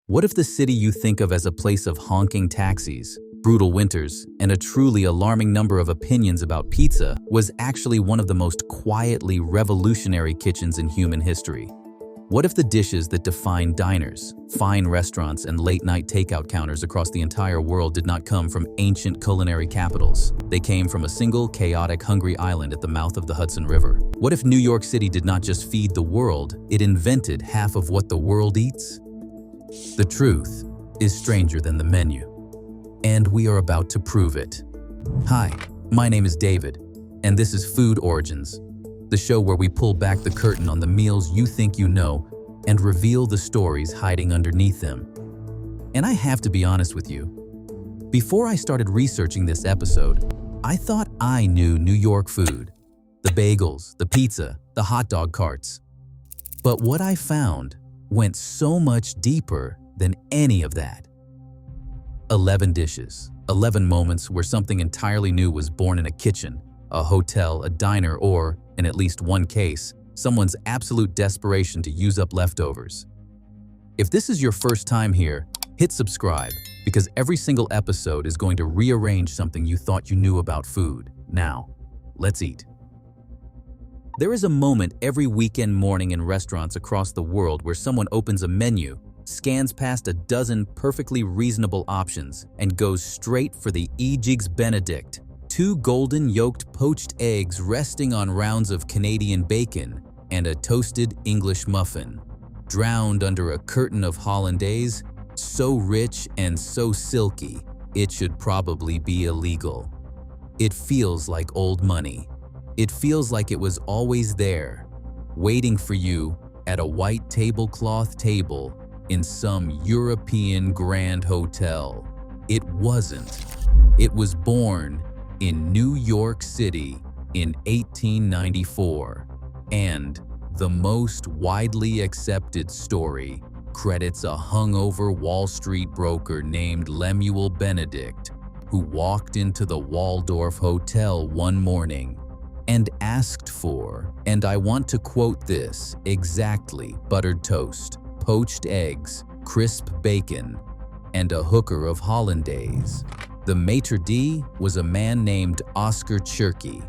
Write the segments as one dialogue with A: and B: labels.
A: What if the city you think of as a place of honking taxis, brutal winters, and a truly alarming number of opinions about pizza was actually one of the most quietly revolutionary kitchens in human history? What if the dishes that define diners, fine restaurants, and late-night takeout counters across the entire world did not come from ancient culinary capitals? They came from a single, chaotic, hungry island at the mouth of the Hudson River. What if New York City did not just feed the world, it invented half of what the world eats? The truth is stranger than the menu, and we are about to prove it. Hi, my name is David, and this is Food Origins, the show where we pull back the curtain on the meals you think you know and reveal the stories hiding underneath them. And I have to be honest with you, before I started researching this episode, I thought I knew New York food, the bagels, the pizza, the hot dog carts. But what I found went so much deeper than any of that. 11 dishes, 11 moments where something entirely new was born in a kitchen, a hotel, a diner, or, in at least one case, someone's absolute desperation to use up leftovers. If this is your first time here, hit subscribe, because every single episode is going to rearrange something you thought you knew about food. Now, let's eat. There is a moment every weekend morning in restaurants across the world where someone opens a menu, scans past a dozen perfectly reasonable options, and goes straight for the Benedict. 2 golden yolked poached eggs resting on rounds of Canadian bacon and a toasted English muffin, drowned under a curtain of hollandaise, so rich and so silky, it should probably be illegal. It feels like old money. It feels like it was always there, waiting for you at a white tablecloth table in some European grand hotel. It wasn't. It was born in New York City in 1894, and the most widely accepted story credits a hungover Wall Street broker named Lemuel Benedict, who walked into the Waldorf Hotel one morning and asked for, and I want to quote this exactly, buttered toast, poached eggs, crisp bacon, and a hooker of hollandaise. The maitre d' was a man named Oscar Cherky.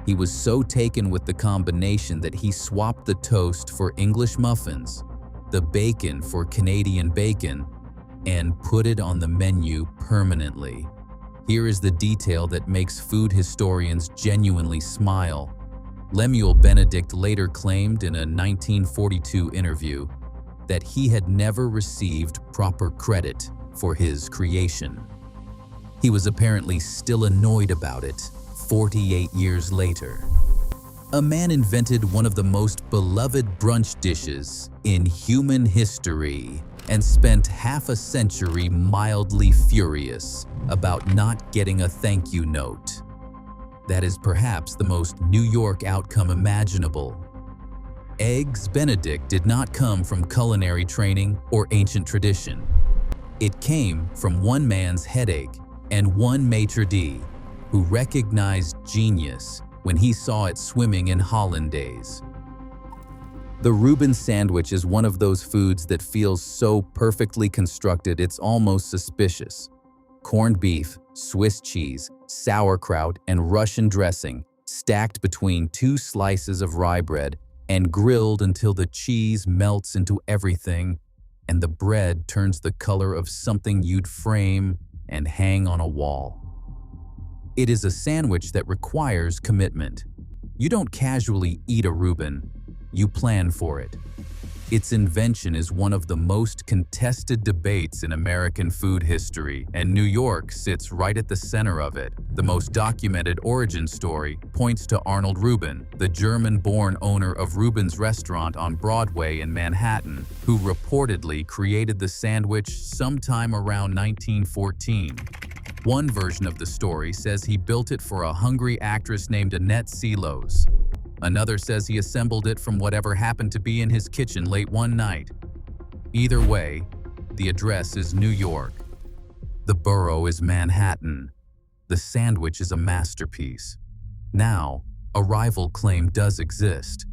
A: He was so taken with the combination that he swapped the toast for English muffins, the bacon for Canadian bacon, and put it on the menu permanently. Here is the detail that makes food historians genuinely smile. Lemuel Benedict later claimed in a 1942 interview that he had never received proper credit for his creation. He was apparently still annoyed about it 48 years later. A man invented one of the most beloved brunch dishes in human history and spent half a century mildly furious about not getting a thank you note. That is perhaps the most New York outcome imaginable. Eggs Benedict did not come from culinary training or ancient tradition. It came from one man's headache and one maitre d' who recognized genius when he saw it swimming in hollandaise. The Reuben sandwich is one of those foods that feels so perfectly constructed it's almost suspicious. Corned beef, Swiss cheese, sauerkraut, and Russian dressing stacked between 2 slices of rye bread and grilled until the cheese melts into everything and the bread turns the color of something you'd frame and hang on a wall. It is a sandwich that requires commitment. You don't casually eat a Reuben, you plan for it. Its invention is one of the most contested debates in American food history, and New York sits right at the center of it. The most documented origin story points to Arnold Reuben, the German-born owner of Reuben's restaurant on Broadway in Manhattan, who reportedly created the sandwich sometime around 1914. One version of the story says he built it for a hungry actress named Annette Seelos. Another says he assembled it from whatever happened to be in his kitchen late one night. Either way, the address is New York. The borough is Manhattan. The sandwich is a masterpiece. Now, a rival claim does exist.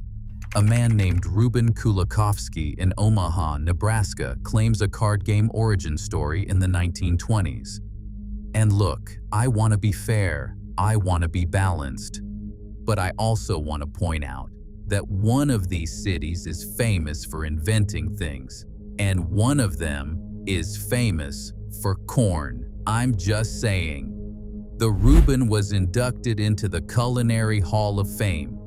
A: A man named Reuben Kulikovsky in Omaha, Nebraska, claims a card game origin story in the 1920s. And look, I want to be fair, I want to be balanced. But I also want to point out that one of these cities is famous for inventing things, and one of them is famous for corn. I'm just saying. The Reuben was inducted into the Culinary Hall of Fame.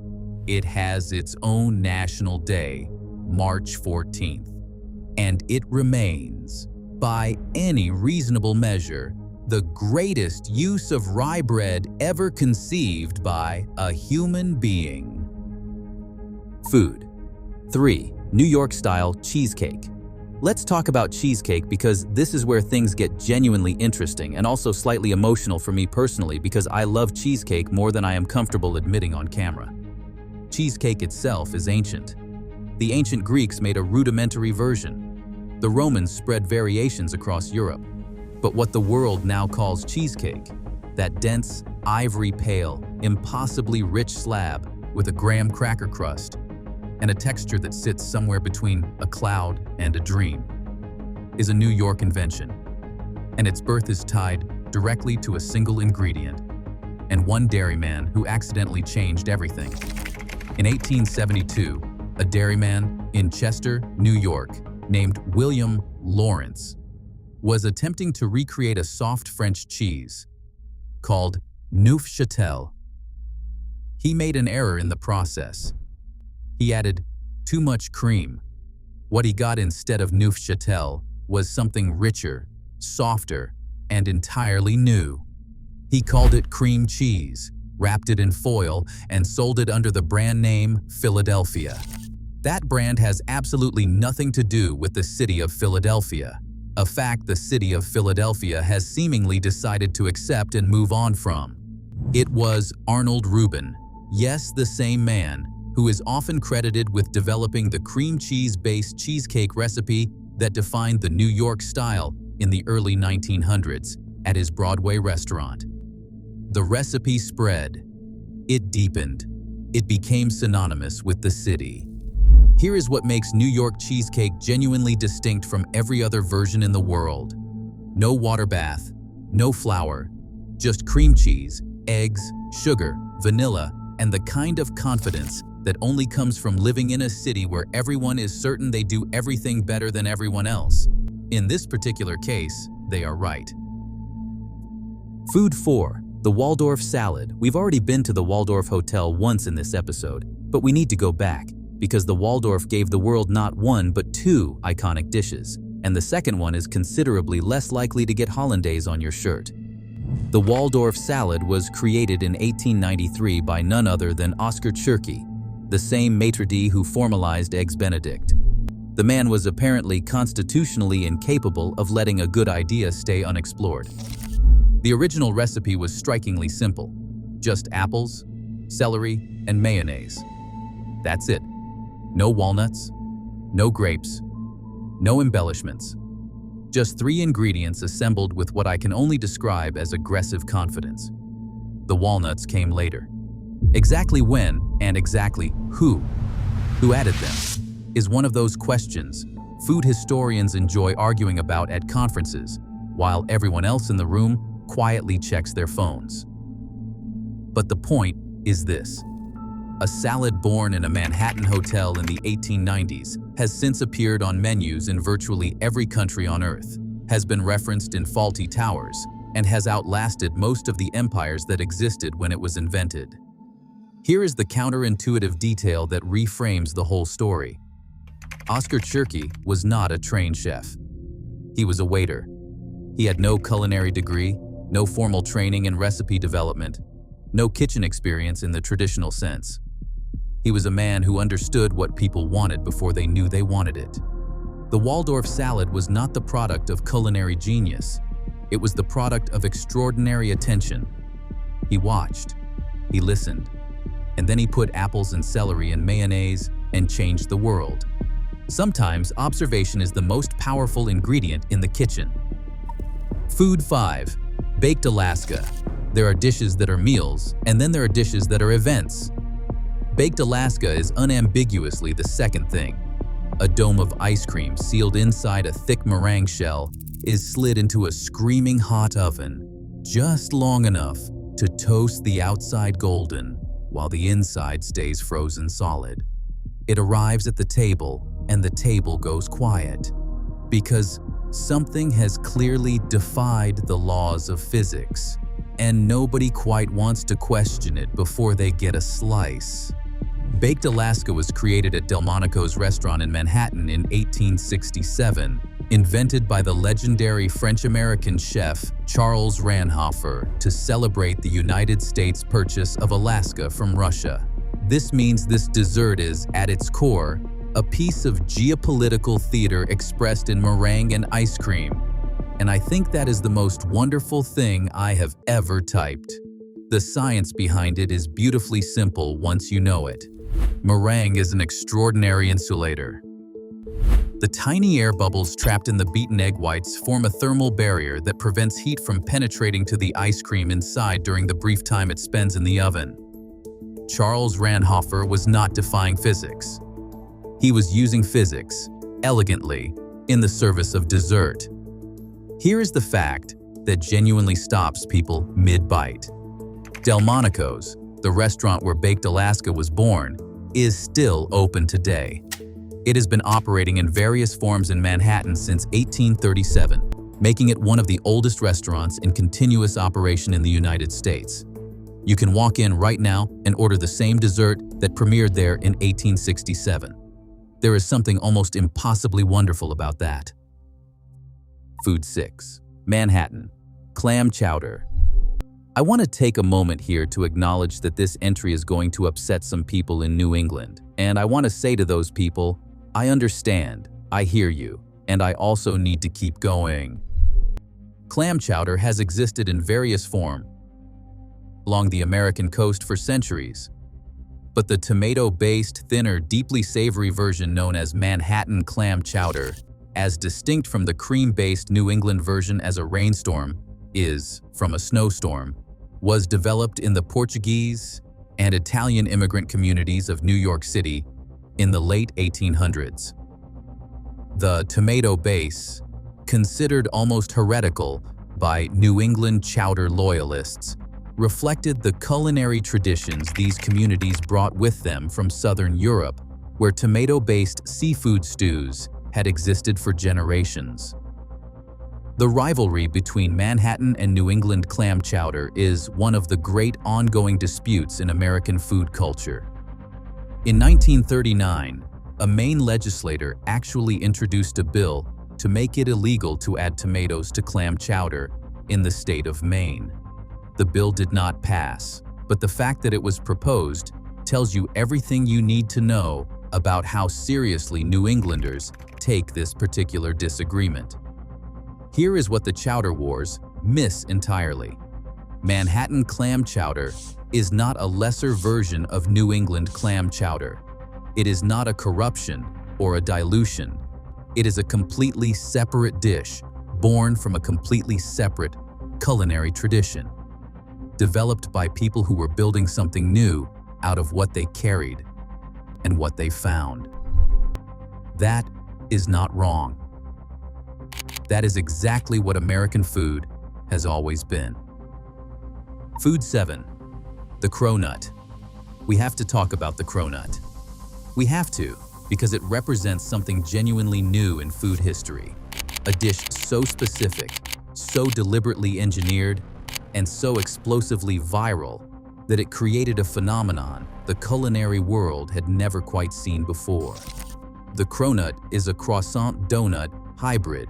A: It has its own national day, March 14th, and it remains, by any reasonable measure, the greatest use of rye bread ever conceived by a human being. Food. 3. New York-style cheesecake. Let's talk about cheesecake because this is where things get genuinely interesting and also slightly emotional for me personally because I love cheesecake more than I am comfortable admitting on camera. Cheesecake itself is ancient. The ancient Greeks made a rudimentary version. The Romans spread variations across Europe. But what the world now calls cheesecake, that dense, ivory-pale, impossibly rich slab with a graham cracker crust and a texture that sits somewhere between a cloud and a dream, is a New York invention. And its birth is tied directly to a single ingredient and one dairyman who accidentally changed everything. In 1872, a dairyman in Chester, New York, named William Lawrence, was attempting to recreate a soft French cheese called Neufchâtel. He made an error in the process. He added too much cream. What he got instead of Neufchâtel was something richer, softer, and entirely new. He called it cream cheese, wrapped it in foil, and sold it under the brand name Philadelphia. That brand has absolutely nothing to do with the city of Philadelphia, a fact the city of Philadelphia has seemingly decided to accept and move on from. It was Arnold Reuben, yes, the same man, who is often credited with developing the cream cheese-based cheesecake recipe that defined the New York style in the early 1900s at his Broadway restaurant. The recipe spread. It deepened. It became synonymous with the city. Here is what makes New York cheesecake genuinely distinct from every other version in the world. No water bath, no flour, just cream cheese, eggs, sugar, vanilla, and the kind of confidence that only comes from living in a city where everyone is certain they do everything better than everyone else. In this particular case, they are right. Food 4. The Waldorf salad. We've already been to the Waldorf Hotel once in this episode, but we need to go back because the Waldorf gave the world not one but two iconic dishes, and the second one is considerably less likely to get hollandaise on your shirt. The Waldorf salad was created in 1893 by none other than Oscar Tschirky, the same maitre d' who formalized Eggs Benedict. The man was apparently constitutionally incapable of letting a good idea stay unexplored. The original recipe was strikingly simple. Just apples, celery, and mayonnaise. That's it. No walnuts, no grapes, no embellishments. Just 3 ingredients assembled with what I can only describe as aggressive confidence. The walnuts came later. Exactly when and exactly who added them is one of those questions food historians enjoy arguing about at conferences, while everyone else in the room quietly checks their phones. But the point is this. A salad born in a Manhattan hotel in the 1890s has since appeared on menus in virtually every country on Earth, has been referenced in faulty towers, and has outlasted most of the empires that existed when it was invented. Here is the counterintuitive detail that reframes the whole story. Oscar Tschirky was not a trained chef. He was a waiter. He had no culinary degree, no formal training in recipe development, no kitchen experience in the traditional sense. He was a man who understood what people wanted before they knew they wanted it. The Waldorf salad was not the product of culinary genius. It was the product of extraordinary attention. He watched, he listened, and then he put apples and celery and mayonnaise and changed the world. Sometimes observation is the most powerful ingredient in the kitchen. Food 5. Baked Alaska. There are dishes that are meals, and then there are dishes that are events. Baked Alaska is unambiguously the second thing. A dome of ice cream sealed inside a thick meringue shell is slid into a screaming hot oven, just long enough to toast the outside golden while the inside stays frozen solid. It arrives at the table and the table goes quiet because something has clearly defied the laws of physics, and nobody quite wants to question it before they get a slice. Baked Alaska was created at Delmonico's restaurant in Manhattan in 1867, invented by the legendary French-American chef Charles Ranhofer to celebrate the United States purchase of Alaska from Russia. This means this dessert is, at its core, a piece of geopolitical theater expressed in meringue and ice cream. And I think that is the most wonderful thing I have ever typed. The science behind it is beautifully simple once you know it. Meringue is an extraordinary insulator. The tiny air bubbles trapped in the beaten egg whites form a thermal barrier that prevents heat from penetrating to the ice cream inside during the brief time it spends in the oven. Charles Ranhofer was not defying physics. He was using physics, elegantly, in the service of dessert. Here is the fact that genuinely stops people mid-bite. Delmonico's, the restaurant where Baked Alaska was born, is still open today. It has been operating in various forms in Manhattan since 1837, making it one of the oldest restaurants in continuous operation in the United States. You can walk in right now and order the same dessert that premiered there in 1867. There is something almost impossibly wonderful about that. Food 6. Manhattan. Clam chowder. I want to take a moment here to acknowledge that this entry is going to upset some people in New England, and I want to say to those people, I understand, I hear you, and I also need to keep going. Clam chowder has existed in various forms along the American coast for centuries, but the tomato-based, thinner, deeply savory version known as Manhattan clam chowder, as distinct from the cream-based New England version as a rainstorm is from a snowstorm, was developed in the Portuguese and Italian immigrant communities of New York City in the late 1800s. The tomato base, considered almost heretical by New England chowder loyalists, reflected the culinary traditions these communities brought with them from Southern Europe, where tomato-based seafood stews had existed for generations. The rivalry between Manhattan and New England clam chowder is one of the great ongoing disputes in American food culture. In 1939, a Maine legislator actually introduced a bill to make it illegal to add tomatoes to clam chowder in the state of Maine. The bill did not pass, but the fact that it was proposed tells you everything you need to know about how seriously New Englanders take this particular disagreement. Here is what the chowder wars miss entirely. Manhattan clam chowder is not a lesser version of New England clam chowder. It is not a corruption or a dilution. It is a completely separate dish, born from a completely separate culinary tradition, developed by people who were building something new out of what they carried and what they found. That is not wrong. That is exactly what American food has always been. Food 7. The Cronut. We have to talk about the Cronut. We have to, because it represents something genuinely new in food history. A dish so specific, so deliberately engineered, and so explosively viral that it created a phenomenon the culinary world had never quite seen before. The Cronut is a croissant donut hybrid.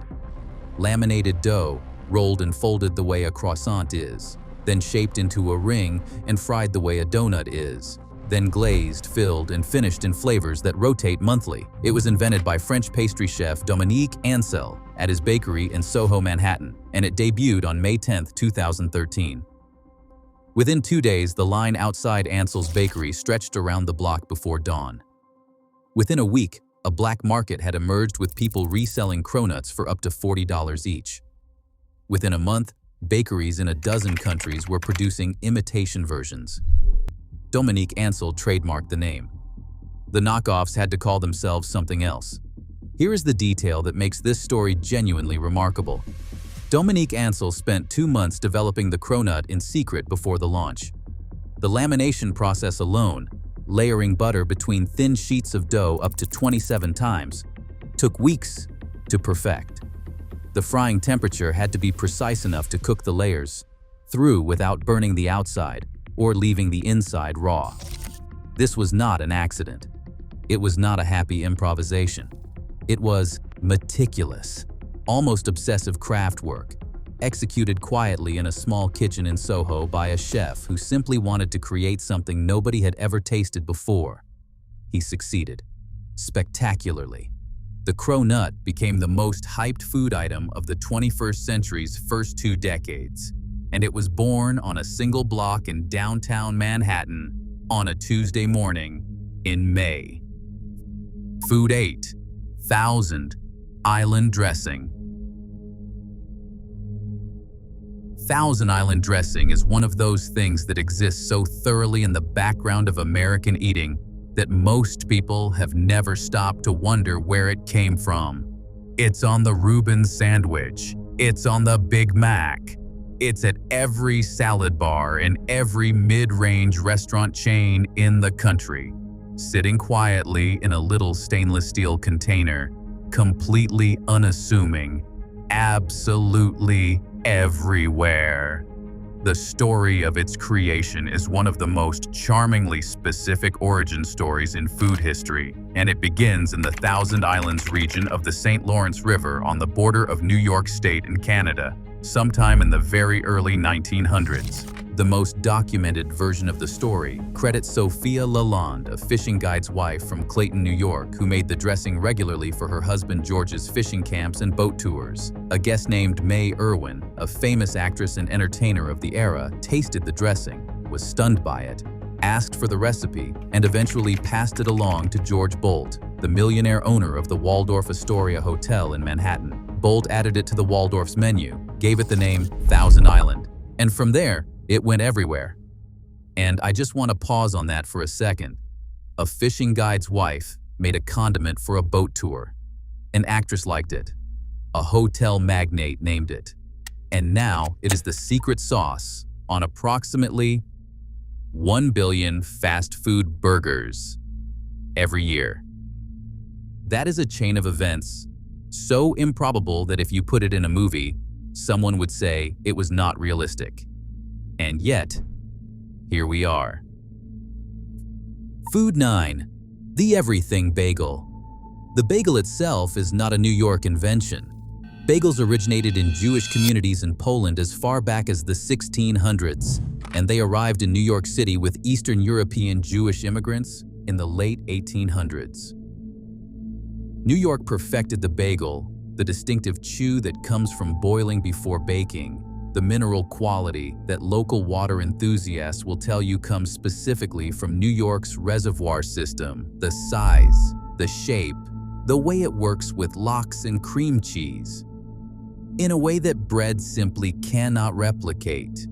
A: Laminated dough, rolled and folded the way a croissant is, then shaped into a ring and fried the way a donut is, then glazed, filled, and finished in flavors that rotate monthly. It was invented by French pastry chef Dominique Ansel at his bakery in Soho, Manhattan, and it debuted on May 10, 2013. Within 2 days, the line outside Ansel's bakery stretched around the block before dawn. Within a week, a black market had emerged with people reselling cronuts for up to $40 each. Within a month, bakeries in a dozen countries were producing imitation versions. Dominique Ansel trademarked the name. The knockoffs had to call themselves something else. Here is the detail that makes this story genuinely remarkable. Dominique Ansel spent 2 months developing the Cronut in secret before the launch. The lamination process alone, layering butter between thin sheets of dough up to 27 times, took weeks to perfect. The frying temperature had to be precise enough to cook the layers through without burning the outside or leaving the inside raw. This was not an accident. It was not a happy improvisation. It was meticulous, almost obsessive craft work, executed quietly in a small kitchen in Soho by a chef who simply wanted to create something nobody had ever tasted before. He succeeded, spectacularly. The Cronut became the most hyped food item of the 21st century's first 2 decades, and it was born on a single block in downtown Manhattan on a Tuesday morning in May. Food 8. Thousand Island Dressing. Thousand Island dressing is one of those things that exists so thoroughly in the background of American eating that most people have never stopped to wonder where it came from. It's on the Reuben sandwich. It's on the Big Mac. It's at every salad bar and every mid-range restaurant chain in the country, sitting quietly in a little stainless steel container, completely unassuming, absolutely everywhere. The story of its creation is one of the most charmingly specific origin stories in food history, and it begins in the Thousand Islands region of the St. Lawrence River on the border of New York State and Canada, sometime in the very early 1900s. The most documented version of the story credits Sophia Lalonde, a fishing guide's wife from Clayton, New York, who made the dressing regularly for her husband George's fishing camps and boat tours. A guest named May Irwin, a famous actress and entertainer of the era, tasted the dressing, was stunned by it, asked for the recipe, and eventually passed it along to George Bolt, the millionaire owner of the Waldorf Astoria Hotel in Manhattan. Bolt added it to the Waldorf's menu, gave it the name Thousand Island, and from there, it went everywhere. And I just want to pause on that for a second. A fishing guide's wife made a condiment for a boat tour. An actress liked it. A hotel magnate named it. And now it is the secret sauce on approximately 1 billion fast food burgers every year. That is a chain of events so improbable that if you put it in a movie, someone would say it was not realistic. And yet, here we are. Food 9. The Everything Bagel. The bagel itself is not a New York invention. Bagels originated in Jewish communities in Poland as far back as the 1600s, and they arrived in New York City with Eastern European Jewish immigrants in the late 1800s. New York perfected the bagel, the distinctive chew that comes from boiling before baking, the mineral quality that local water enthusiasts will tell you comes specifically from New York's reservoir system, the size, the shape, the way it works with lox and cream cheese, in a way that bread simply cannot replicate.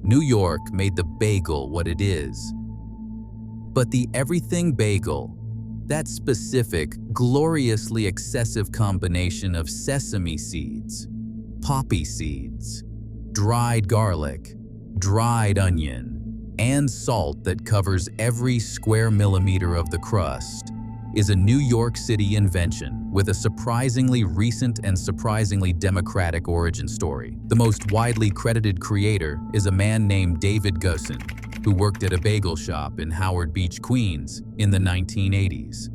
A: New York made the bagel what it is. But the everything bagel, that specific, gloriously excessive combination of sesame seeds, poppy seeds, dried garlic, dried onion, and salt that covers every square millimeter of the crust, is a New York City invention with a surprisingly recent and surprisingly democratic origin story. The most widely credited creator is a man named David Gusson, who worked at a bagel shop in Howard Beach, Queens in the 1980s.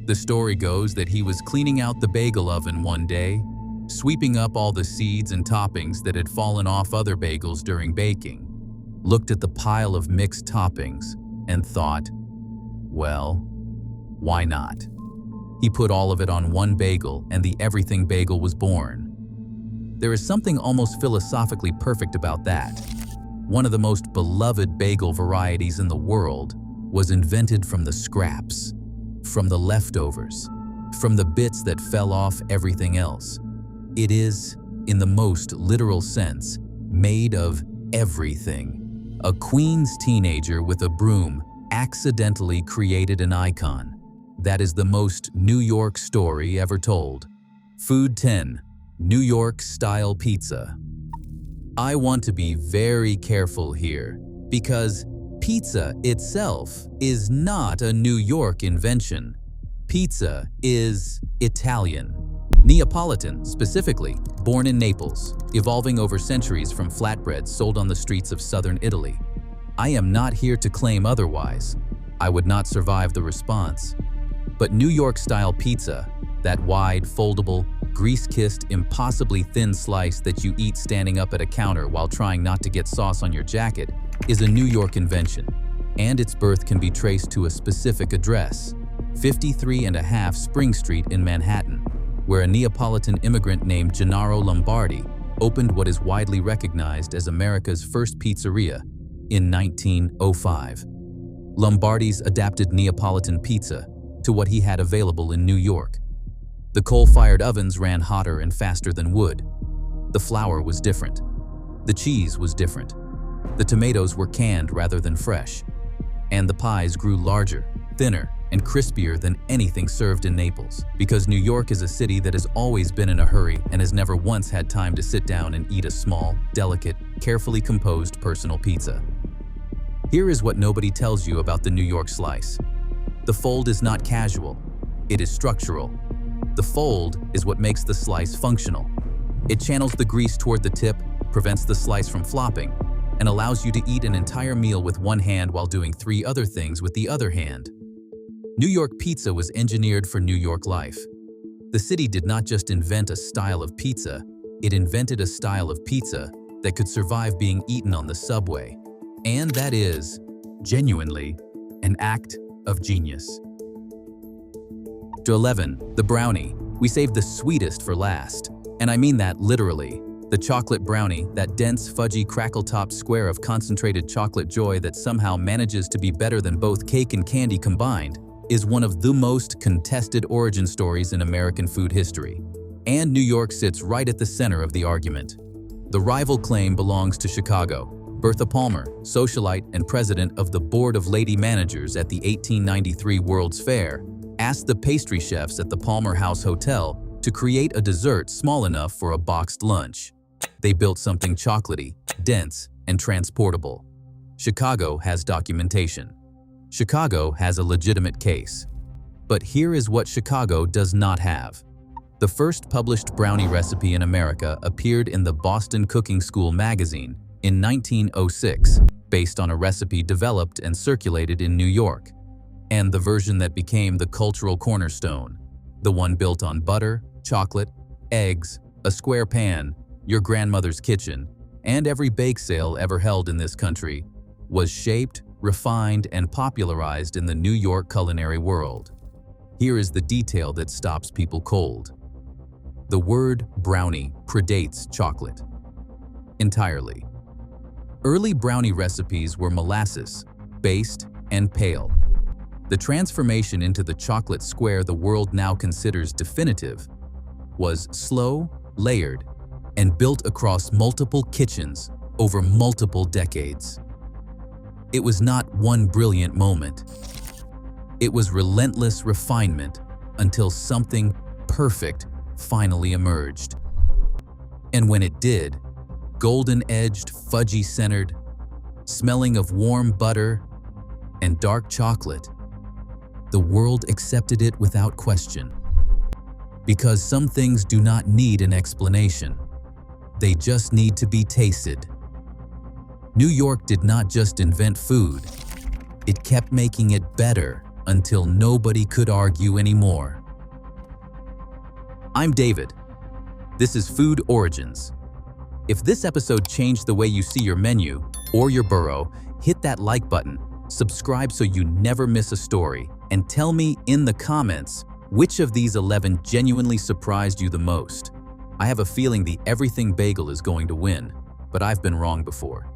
A: The story goes that he was cleaning out the bagel oven one day, sweeping up all the seeds and toppings that had fallen off other bagels during baking, looked at the pile of mixed toppings, and thought, well, why not? He put all of it on one bagel, and the everything bagel was born. There is something almost philosophically perfect about that. One of the most beloved bagel varieties in the world was invented from the scraps, from the leftovers, from the bits that fell off everything else. It is, in the most literal sense, made of everything. A Queens teenager with a broom accidentally created an icon. That is the most New York story ever told. Food 10. New York-style pizza. I want to be very careful here because pizza itself is not a New York invention. Pizza is Italian. Neapolitan, specifically, born in Naples, evolving over centuries from flatbreads sold on the streets of southern Italy. I am not here to claim otherwise. I would not survive the response. But New York-style pizza, that wide, foldable, grease-kissed, impossibly thin slice that you eat standing up at a counter while trying not to get sauce on your jacket, is a New York invention, and its birth can be traced to a specific address, 53.5 Spring Street in Manhattan, where a Neapolitan immigrant named Gennaro Lombardi opened what is widely recognized as America's first pizzeria in 1905. Lombardi's adapted Neapolitan pizza to what he had available in New York. The coal-fired ovens ran hotter and faster than wood. The flour was different. The cheese was different. The tomatoes were canned rather than fresh. And the pies grew larger, thinner, and crispier than anything served in Naples, because New York is a city that has always been in a hurry and has never once had time to sit down and eat a small, delicate, carefully composed personal pizza. Here is what nobody tells you about the New York slice. The fold is not casual, it is structural. The fold is what makes the slice functional. It channels the grease toward the tip, prevents the slice from flopping, and allows you to eat an entire meal with one hand while doing 3 other things with the other hand. New York pizza was engineered for New York life. The city did not just invent a style of pizza, it invented a style of pizza that could survive being eaten on the subway. And that is, genuinely, an act of genius. 11. The brownie. We saved the sweetest for last. And I mean that literally. The chocolate brownie, that dense, fudgy, crackle-topped square of concentrated chocolate joy that somehow manages to be better than both cake and candy combined, is one of the most contested origin stories in American food history. And New York sits right at the center of the argument. The rival claim belongs to Chicago. Bertha Palmer, socialite and president of the Board of Lady Managers at the 1893 World's Fair, asked the pastry chefs at the Palmer House Hotel to create a dessert small enough for a boxed lunch. They built something chocolatey, dense, and transportable. Chicago has documentation. Chicago has a legitimate case. But here is what Chicago does not have. The first published brownie recipe in America appeared in the Boston Cooking School magazine in 1906, based on a recipe developed and circulated in New York. And the version that became the cultural cornerstone, the one built on butter, chocolate, eggs, a square pan, your grandmother's kitchen, and every bake sale ever held in this country, was shaped, refined, and popularized in the New York culinary world. Here is the detail that stops people cold. The word brownie predates chocolate entirely. Early brownie recipes were molasses, based, and pale. The transformation into the chocolate square the world now considers definitive was slow, layered, and built across multiple kitchens over multiple decades. It was not one brilliant moment. It was relentless refinement until something perfect finally emerged. And when it did, golden-edged, fudgy-centered, smelling of warm butter and dark chocolate, the world accepted it without question. Because some things do not need an explanation. They just need to be tasted. New York did not just invent food. It kept making it better until nobody could argue anymore. I'm David. This is Food Origins. If this episode changed the way you see your menu or your borough, hit that like button, subscribe so you never miss a story, and tell me in the comments which of these 11 genuinely surprised you the most. I have a feeling the everything bagel is going to win, but I've been wrong before.